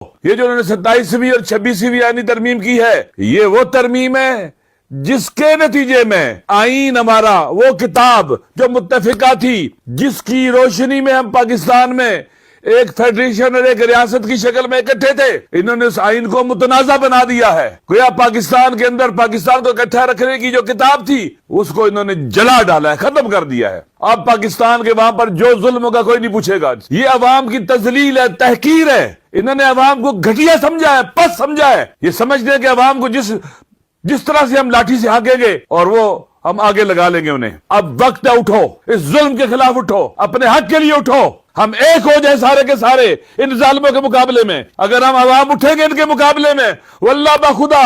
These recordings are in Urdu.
یہ جو انہوں نے 27ویں اور 26ویں آئینی ترمیم کی ہے، یہ وہ ترمیم ہے جس کے نتیجے میں آئین ہمارا، وہ کتاب جو متفقہ تھی، جس کی روشنی میں ہم پاکستان میں ایک فیڈریشن اور ایک ریاست کی شکل میں اکٹھے تھے، انہوں نے اس آئین کو متنازع بنا دیا ہے۔ گویا پاکستان کے اندر پاکستان کو اکٹھا رکھنے کی جو کتاب تھی اس کو انہوں نے جلا ڈالا ہے، ختم کر دیا ہے۔ اب پاکستان کے وہاں پر جو ظلم ہوگا کوئی نہیں پوچھے گا۔ یہ عوام کی تذلیل ہے، تحقیر ہے۔ انہوں نے عوام کو گھٹیا سمجھا ہے، پس سمجھا ہے۔ یہ سمجھتے ہیں کہ عوام کو جس طرح سے ہم لاٹھی سے ہانکیں گے اور وہ ہم آگے لگا لیں گے انہیں۔ اب وقت ہے، اٹھو، اس ظلم کے خلاف اٹھو، اپنے حق کے لیے اٹھو، ہم ایک ہو جائیں سارے کے سارے ان ظالموں کے مقابلے میں۔ اگر ہم عوام اٹھیں گے ان کے مقابلے میں، واللہ بخدا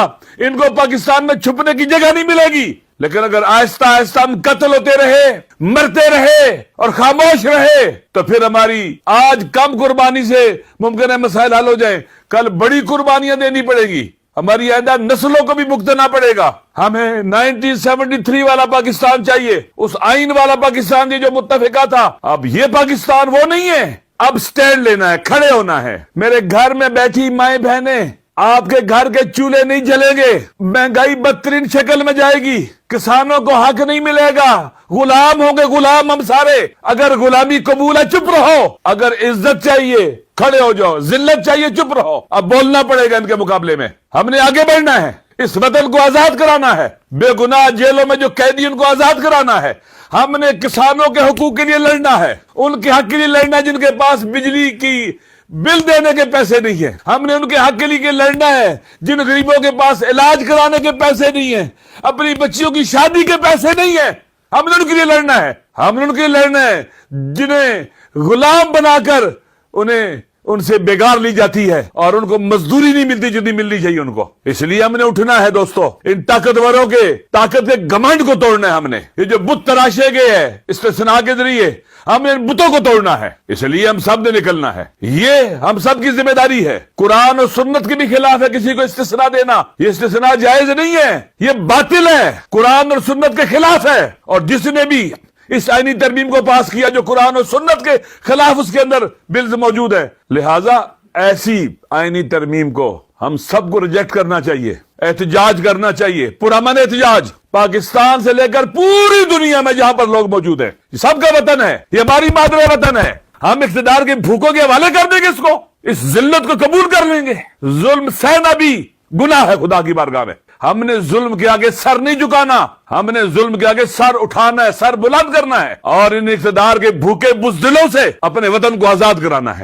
ان کو پاکستان میں چھپنے کی جگہ نہیں ملے گی۔ لیکن اگر آہستہ آہستہ ہم قتل ہوتے رہے، مرتے رہے اور خاموش رہے تو پھر ہماری آج کم قربانی سے ممکن ہے مسائل حل ہو جائیں، کل بڑی قربانیاں دینی پڑے گی، ہماری آئندہ نسلوں کو بھی بھگتنا پڑے گا۔ ہمیں 1973 والا پاکستان چاہیے، اس آئین والا پاکستان جو متفقہ تھا۔ اب یہ پاکستان وہ نہیں ہے، اب سٹینڈ لینا ہے، کھڑے ہونا ہے۔ میرے گھر میں بیٹھی مائیں بہنیں، آپ کے گھر کے چولہے نہیں جلیں گے، مہنگائی بدترین شکل میں جائے گی، کسانوں کو حق نہیں ملے گا، غلام ہوں گے، غلام ہم سارے۔ اگر غلامی قبول ہے چپ رہو، اگر عزت چاہیے کھڑے ہو جاؤ، ذلت چاہیے چپ رہو۔ اب بولنا پڑے گا ان کے مقابلے میں، ہم نے آگے بڑھنا ہے، اس وطن کو آزاد کرانا ہے، بے گناہ جیلوں میں جو قیدی ان کو آزاد کرانا ہے۔ ہم نے کسانوں کے حقوق کے لیے لڑنا ہے، ان کے حق کے لیے لڑنا ہے جن کے پاس بجلی کی بل دینے کے پیسے نہیں ہیں۔ ہم نے ان کے حق کے لیے لڑنا ہے جن غریبوں کے پاس علاج کرانے کے پیسے نہیں ہیں، اپنی بچیوں کی شادی کے پیسے نہیں ہیں۔ ہم نے ان کے لیے لڑنا ہے، ہم نے ان کے لیے لڑنا ہے جنہیں غلام بنا کر ان سے بیگار لی جاتی ہے اور ان کو مزدوری نہیں ملتی جتنی ملنی چاہیے ان کو۔ اس لیے ہم نے اٹھنا ہے دوستو، ان طاقتوروں کے طاقت کے گھمنڈ کو توڑنا ہے ہم نے۔ یہ جو بت تراشے گئے ہیں استثناء کے ذریعے، ہم نے ان بتوں کو توڑنا ہے۔ اس لیے ہم سب نے نکلنا ہے، یہ ہم سب کی ذمہ داری ہے۔ قرآن اور سنت کے بھی خلاف ہے کسی کو استثناء دینا، یہ استثناء جائز نہیں ہے، یہ باطل ہے، قرآن اور سنت کے خلاف ہے۔ اور جس نے بھی اس آئینی ترمیم کو پاس کیا جو قرآن اور سنت کے خلاف اس کے اندر بلز موجود ہے، لہٰذا ایسی آئینی ترمیم کو ہم سب کو ریجیکٹ کرنا چاہیے، احتجاج کرنا چاہیے، پرامن احتجاج، پاکستان سے لے کر پوری دنیا میں جہاں پر لوگ موجود ہیں۔ یہ سب کا وطن ہے، یہ ہماری مادر وطن ہے۔ ہم اقتدار کے بھوکوں کے حوالے کر دیں گے اس کو، اس ذلت کو قبول کر لیں گے۔ ظلم سہنا بھی گناہ ہے خدا کی بارگاہ میں۔ ہم نے ظلم کے آگے سر نہیں جھکانا، ہم نے ظلم کے آگے سر اٹھانا ہے، سر بلند کرنا ہے اور ان اقتدار کے بھوکے بزدلوں سے اپنے وطن کو آزاد کرانا ہے۔